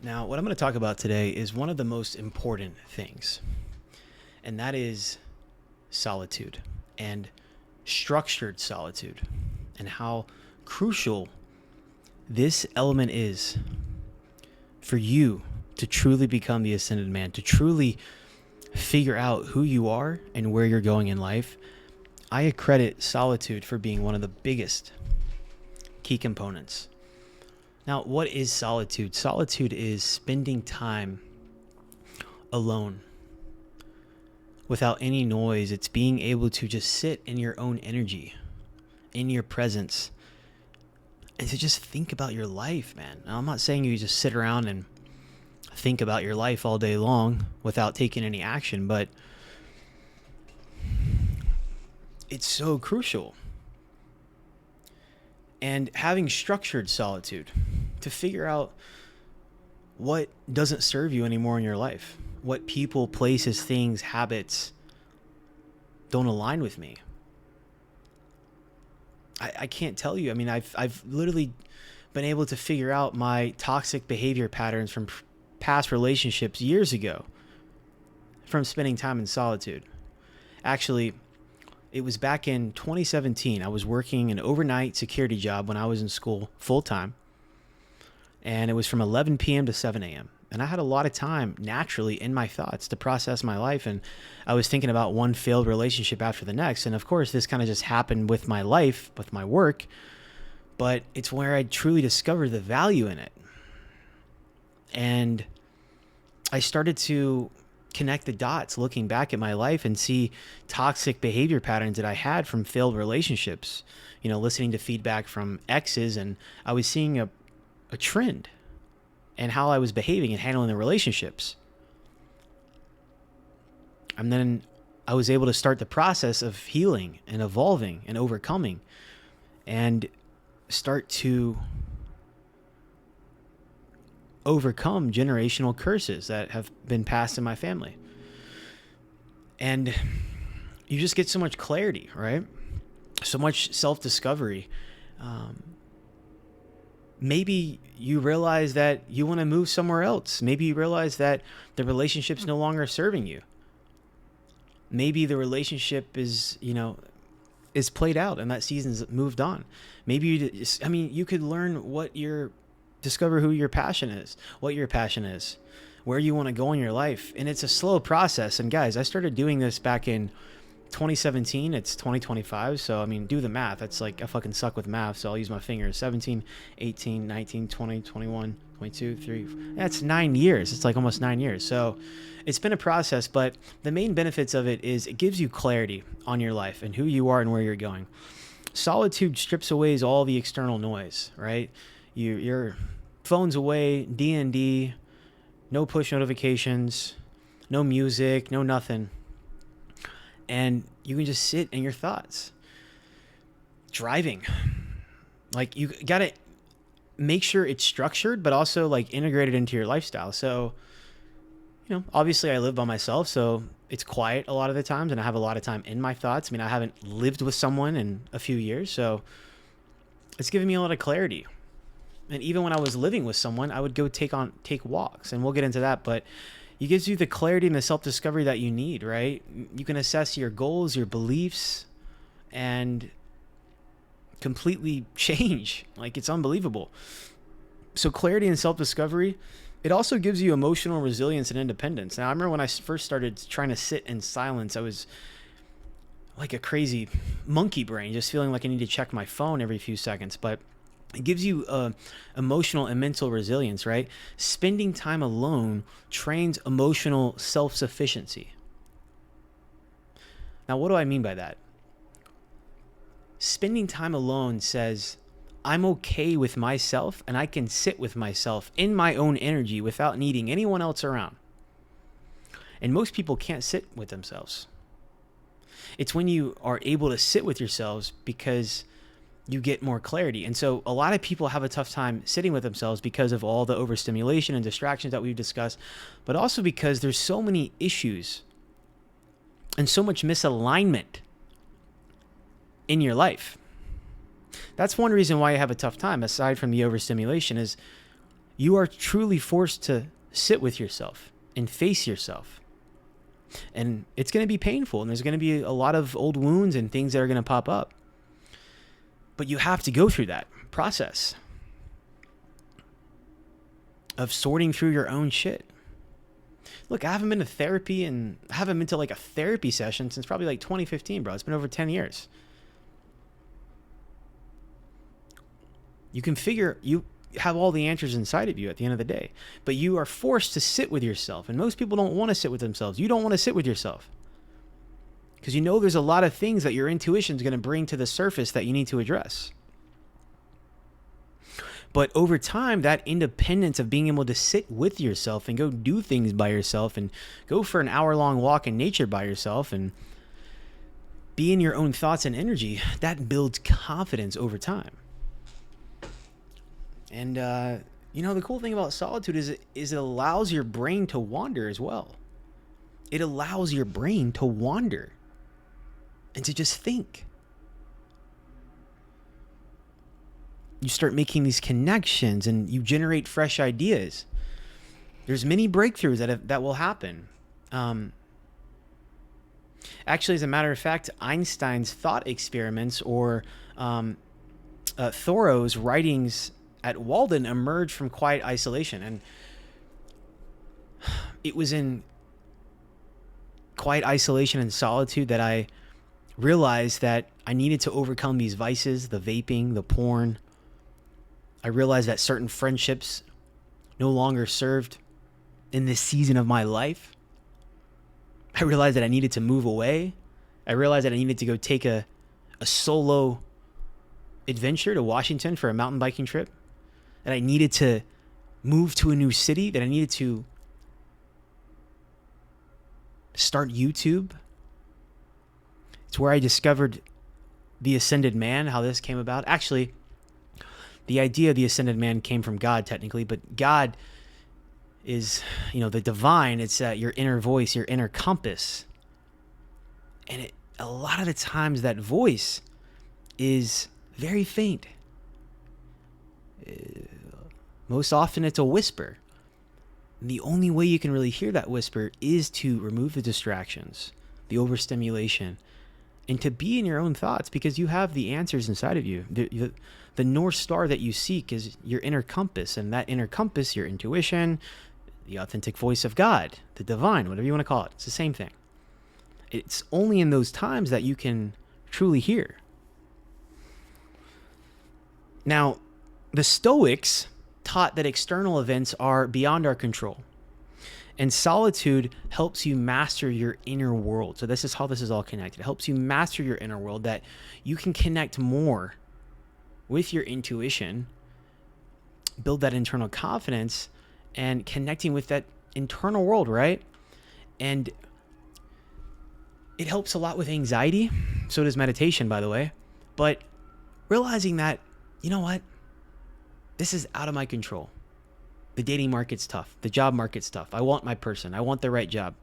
Now, what I'm going to talk about today is one of the most important things, and that is solitude and structured solitude, and how crucial this element is for you to truly become the ascended man, to truly figure out who you are and where you're going in life. I accredit solitude for being one of the biggest key components. Now, what is solitude? Solitude is spending time alone without any noise. It's being able to just sit in your own energy, in your presence, and to just think about your life, man. Now, I'm not saying you just sit around and think about your life all day long without taking any action, but it's so crucial. And having structured solitude to figure out what doesn't serve you anymore in your life, what people, places, things, habits don't align with me. I can't tell you. I mean, I've literally been able to figure out my toxic behavior patterns from past relationships years ago from spending time in solitude. Actually, it was back in 2017. I was working an overnight security job when I was in school full time. And it was from 11 p.m. to 7 a.m. And I had a lot of time naturally in my thoughts to process my life. And I was thinking about one failed relationship after the next. And of course, this kind of just happened with my life, with my work. But it's where I truly discovered the value in it. And I started to connect the dots looking back at my life and see toxic behavior patterns that I had from failed relationships, listening to feedback from exes. And I was seeing a trend and how I was behaving and handling the relationships. And then I was able to start the process of healing and evolving and overcoming and start to overcome generational curses that have been passed in my family. And you just get so much clarity, right? So much self-discovery. Maybe you realize that you want to move somewhere else. Maybe you realize that the relationship's no longer serving you. Maybe the relationship is played out and that season's moved on. Maybe you could learn discover who your passion is, what your passion is, where you want to go in your life. And it's a slow process. And guys, I started doing this back in 2017. It's 2025. So, do the math. That's like, I fucking suck with math. So I'll use my fingers. 17, 18, 19, 20, 21, 22, 3. That's 9 years. It's like almost 9 years. So it's been a process, but the main benefits of it is it gives you clarity on your life and who you are and where you're going. Solitude strips away all the external noise, right? Your phone's away, D&D, no push notifications, no music, no nothing. And you can just sit in your thoughts. Driving. Like, you got to make sure it's structured, but also like integrated into your lifestyle. So, obviously I live by myself, so it's quiet a lot of the times and I have a lot of time in my thoughts. I haven't lived with someone in a few years, so it's given me a lot of clarity. And even when I was living with someone, I would go take walks, and we'll get into that, but it gives you the clarity and the self-discovery that you need, right? You can assess your goals, your beliefs, and completely change. Like, it's unbelievable. So clarity and self-discovery, it also gives you emotional resilience and independence. Now, I remember when I first started trying to sit in silence, I was like a crazy monkey brain, just feeling like I need to check my phone every few seconds. But it gives you emotional and mental resilience, right? Spending time alone trains emotional self-sufficiency. Now, what do I mean by that? Spending time alone says, I'm okay with myself and I can sit with myself in my own energy without needing anyone else around. And most people can't sit with themselves. It's when you are able to sit with yourselves because you get more clarity. And so a lot of people have a tough time sitting with themselves because of all the overstimulation and distractions that we've discussed, but also because there's so many issues and so much misalignment in your life. That's one reason why you have a tough time, aside from the overstimulation, is you are truly forced to sit with yourself and face yourself. And it's going to be painful, and there's going to be a lot of old wounds and things that are going to pop up. But you have to go through that process of sorting through your own shit. Look, I haven't been to therapy, and I haven't been to like a therapy session since probably like 2015, bro. It's been over 10 years. You have all the answers inside of you at the end of the day, but you are forced to sit with yourself. And most people don't want to sit with themselves. You don't want to sit with yourself because you know there's a lot of things that your intuition is going to bring to the surface that you need to address. But over time, that independence of being able to sit with yourself and go do things by yourself and go for an hour-long walk in nature by yourself and be in your own thoughts and energy, that builds confidence over time. And, the cool thing about solitude is it allows your brain to wander as well. It allows your brain to wander and to just think. You start making these connections and you generate fresh ideas. There's many breakthroughs that will happen. Actually, as a matter of fact, Einstein's thought experiments or Thoreau's writings at Walden emerged from quiet isolation. And it was in quiet isolation and solitude that I realized that I needed to overcome these vices, the vaping, the porn. I realized that certain friendships no longer served in this season of my life. I realized that I needed to move away. I realized that I needed to go take a solo adventure to Washington for a mountain biking trip. That I needed to move to a new city. That I needed to start YouTube. It's where I discovered the Ascended Man, how this came about. Actually, the idea of the Ascended Man came from God, technically, but God is, the divine. It's your inner voice, your inner compass. And a lot of the times that voice is very faint. Most often it's a whisper. And the only way you can really hear that whisper is to remove the distractions, the overstimulation, and to be in your own thoughts because you have the answers inside of you. The North Star that you seek is your inner compass, and that inner compass, your intuition, the authentic voice of God, the divine, whatever you want to call it. It's the same thing. It's only in those times that you can truly hear. Now, the Stoics taught that external events are beyond our control. And solitude helps you master your inner world. So this is how this is all connected. It helps you master your inner world, that you can connect more with your intuition, build that internal confidence, and connecting with that internal world, right? And it helps a lot with anxiety. So does meditation, by the way. But realizing that, you know what? This is out of my control. The dating market's tough. The job market's tough. I want my person. I want the right job.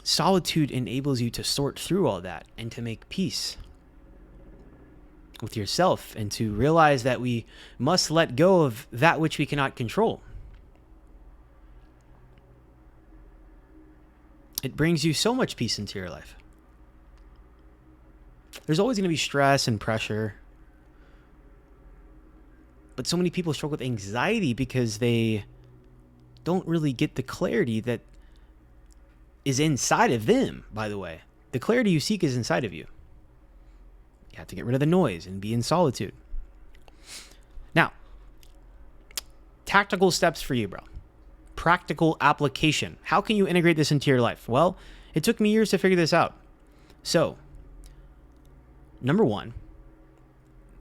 Solitude enables you to sort through all that and to make peace with yourself and to realize that we must let go of that which we cannot control. It brings you so much peace into your life. There's always going to be stress and pressure. But so many people struggle with anxiety because they don't really get the clarity that is inside of them, by the way. The clarity you seek is inside of you. You have to get rid of the noise and be in solitude. Now, tactical steps for you, bro. Practical application. How can you integrate this into your life? Well, it took me years to figure this out. So, number one,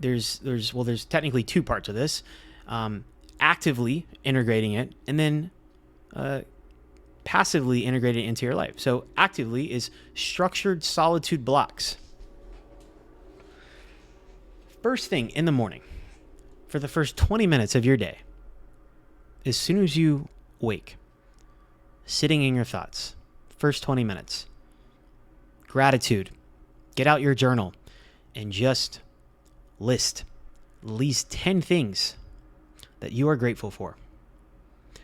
there's technically two parts of this. Actively integrating it and then passively integrating it into your life. So actively is structured solitude blocks. First thing in the morning, for the first 20 minutes of your day, as soon as you wake, sitting in your thoughts, first 20 minutes, gratitude, get out your journal and just list at least 10 things that you are grateful for.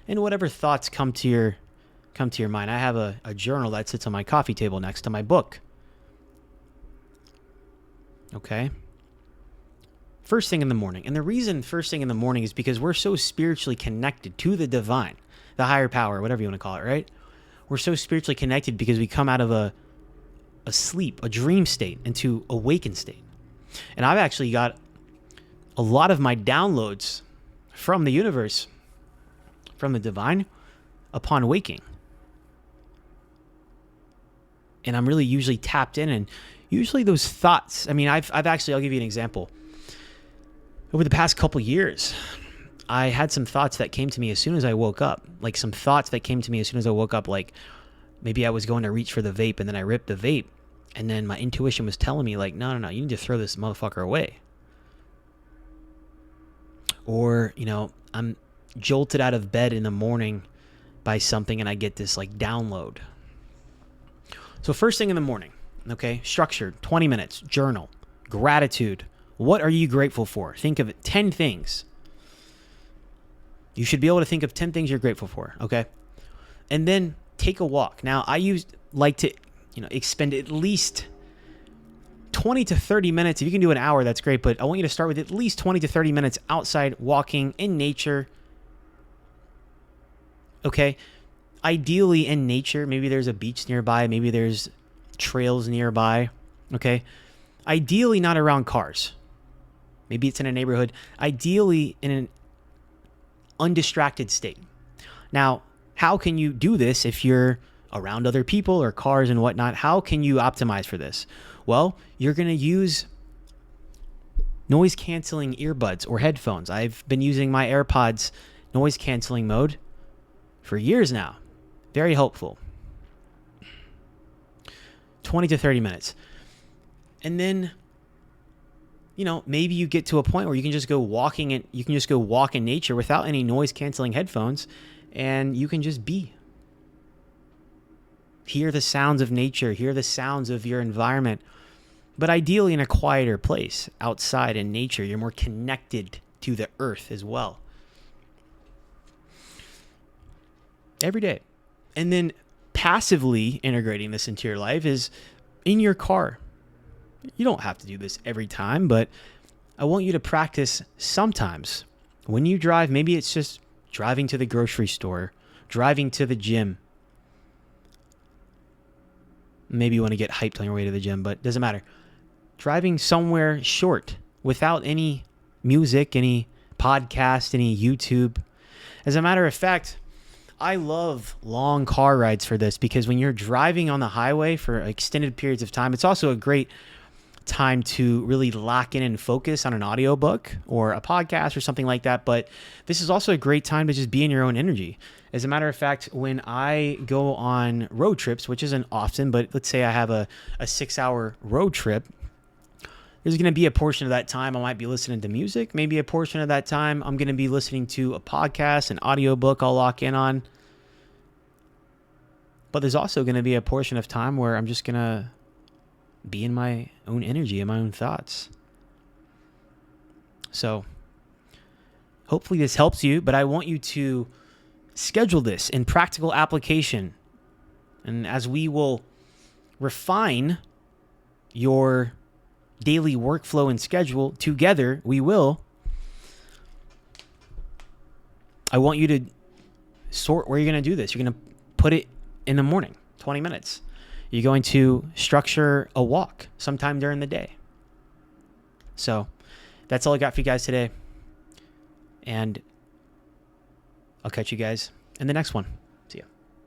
And whatever thoughts come to your mind. I have a journal that sits on my coffee table next to my book. Okay? First thing in the morning. And the reason first thing in the morning is because we're so spiritually connected to the divine, the higher power, whatever you want to call it, right? We're so spiritually connected because we come out of a sleep, a dream state, into awakened state. And I've actually got a lot of my downloads from the universe, from the divine, upon waking. And I'm really usually tapped in, and usually those thoughts, I'll give you an example. Over the past couple years, I had some thoughts that came to me as soon as I woke up. Like maybe I was going to reach for the vape and then I ripped the vape. And then my intuition was telling me like, no, you need to throw this motherfucker away. Or, I'm jolted out of bed in the morning by something and I get this like download. So first thing in the morning, okay, structured, 20 minutes, journal, gratitude. What are you grateful for? Think of it, 10 things. You should be able to think of 10 things you're grateful for, okay? And then take a walk. Now, I like to expend at least 20 to 30 minutes. If you can do an hour, that's great, but I want you to start with at least 20 to 30 minutes outside walking in nature, okay? Ideally in nature, maybe there's a beach nearby, maybe there's trails nearby, okay? Ideally not around cars. Maybe it's in a neighborhood. Ideally in an undistracted state. Now, how can you do this if you're around other people or cars and whatnot? How can you optimize for this? Well, you're going to use noise canceling earbuds or headphones. I've been using my AirPods noise canceling mode for years now. Very helpful. 20 to 30 minutes. And then, maybe you get to a point where you can just go walk in nature without any noise canceling headphones, and you can just be. Hear the sounds of nature, hear the sounds of your environment, but ideally in a quieter place, outside in nature. You're more connected to the earth as well. Every day. And then passively integrating this into your life is in your car. You don't have to do this every time, but I want you to practice sometimes. When you drive, maybe it's just driving to the grocery store, driving to the gym. Maybe you want to get hyped on your way to the gym, but it doesn't matter. Driving somewhere short without any music, any podcast, any YouTube. As a matter of fact, I love long car rides for this because when you're driving on the highway for extended periods of time, it's also a great time to really lock in and focus on an audiobook or a podcast or something like that. But this is also a great time to just be in your own energy. As a matter of fact, when I go on road trips, which isn't often, but let's say I have a 6-hour road trip, there's going to be a portion of that time I might be listening to music. Maybe a portion of that time I'm going to be listening to a podcast, an audiobook I'll lock in on. But there's also going to be a portion of time where I'm just going to be in my own energy and my own thoughts. So hopefully this helps you, but I want you to schedule this in practical application. And as we will refine your daily workflow and schedule together, I want you to sort where you're going to do this. You're going to put it in the morning, 20 minutes. You're going to structure a walk sometime during the day. So that's all I got for you guys today. And I'll catch you guys in the next one.